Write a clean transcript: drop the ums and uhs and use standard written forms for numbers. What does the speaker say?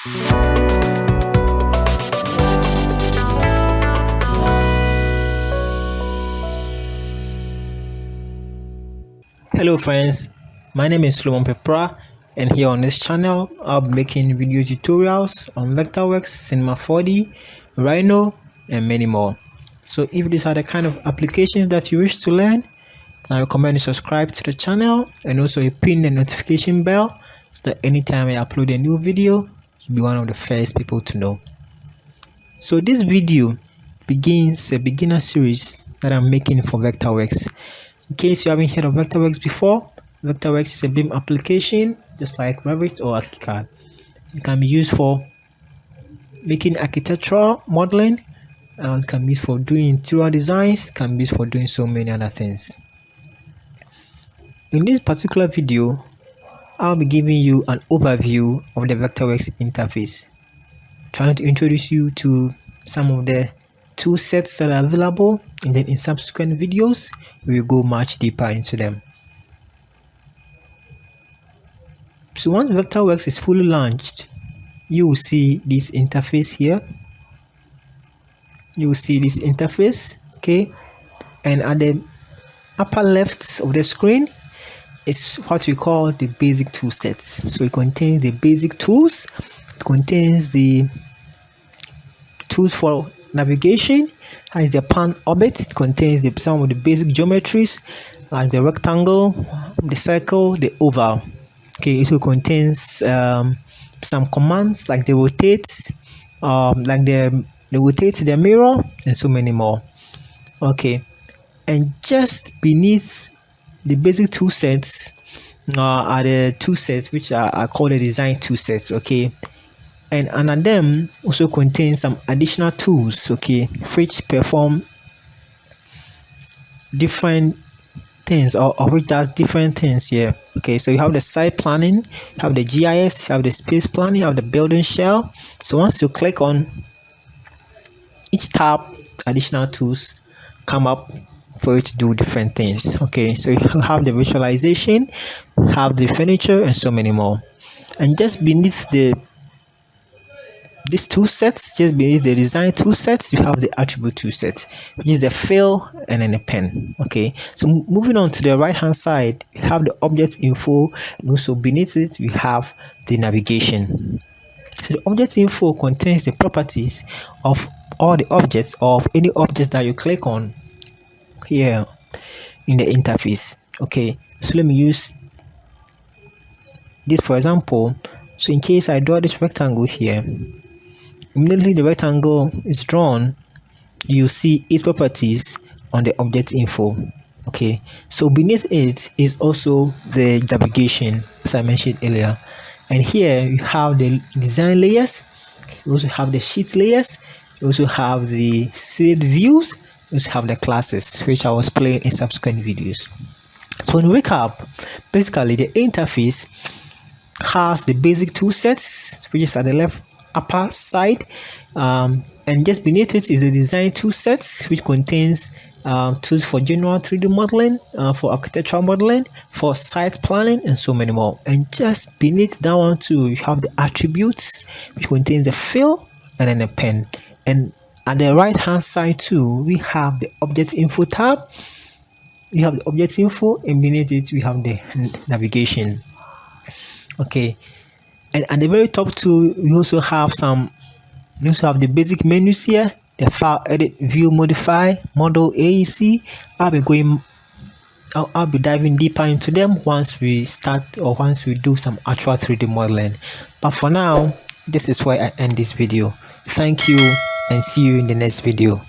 Hello friends, my name is Solomon Pepra, and here on this channel I'll be making video tutorials on Vectorworks, Cinema 4D, Rhino and many more. So if these are the kind of applications that you wish to learn, I recommend you subscribe to the channel and also pin the notification bell so that anytime I upload a new video, you'll be one of the first people to know. So this video begins a beginner series that I'm making for Vectorworks. In case you haven't heard of Vectorworks before, Vectorworks is a BIM application just like Revit or ArchiCAD. It can be used for making architectural modeling, and can be used for doing interior designs, can be used for doing so many other things. In this particular video, I'll be giving you an overview of the Vectorworks interface, trying to introduce you to some of the tool sets that are available, and then in subsequent videos we will go much deeper into them. So once Vectorworks is fully launched, you will see this interface here. You will see this interface, okay, and at the upper left of the screen is what we call the basic tool sets. So it contains the basic tools, it contains the tools for navigation, has the pan orbit, it contains some of the basic geometries like the rectangle, the circle, the oval. Okay, it will contains some commands like the rotate, like the rotate the mirror, and so many more. Okay, and just beneath the basic tool sets are the tool sets which are called the design tool sets. Okay, and under them also contain some additional tools, okay, which perform different things or which does different things here. Okay, so you have the site planning, you have the GIS, you have the space planning, you have the building shell. So once you click on each tab, additional tools come up for you to do different things. Okay, so you have the visualization, have the furniture, and so many more. And just beneath these tool sets, just beneath the design tool sets, you have the attribute tool set, which is the fill and then the pen. Okay, so moving on to the right hand side, you have the object info, and also beneath it we have the navigation. So the object info contains the properties of all the objects, of any objects that you click on here in the interface. Okay, so let me use this for example. So in case I draw this rectangle here, immediately the rectangle is drawn, you see its properties on the object info. Okay, so beneath it is also the navigation, as I mentioned earlier, and here you have the design layers, you also have the sheet layers, you also have the saved views, you also have the classes, which I will explain in subsequent videos. So in recap, basically the interface has the basic tool sets, which is at the left upper side, and just beneath it is the design tool sets, which contains tools for general 3D modeling, for architectural modeling, for site planning, and so many more. And just beneath that one too, you have the attributes, which contains the fill and then the pen. And at the right hand side too, we have the object info tab. We have the object info, and beneath it we have the navigation. Okay, and at the very top too, we also have the basic menus here, the file, edit, view, modify, model, AEC. I'll be diving deeper into them once we start, or once we do some actual 3D modeling. But for now, this is where I end this video. Thank you, and see you in the next video.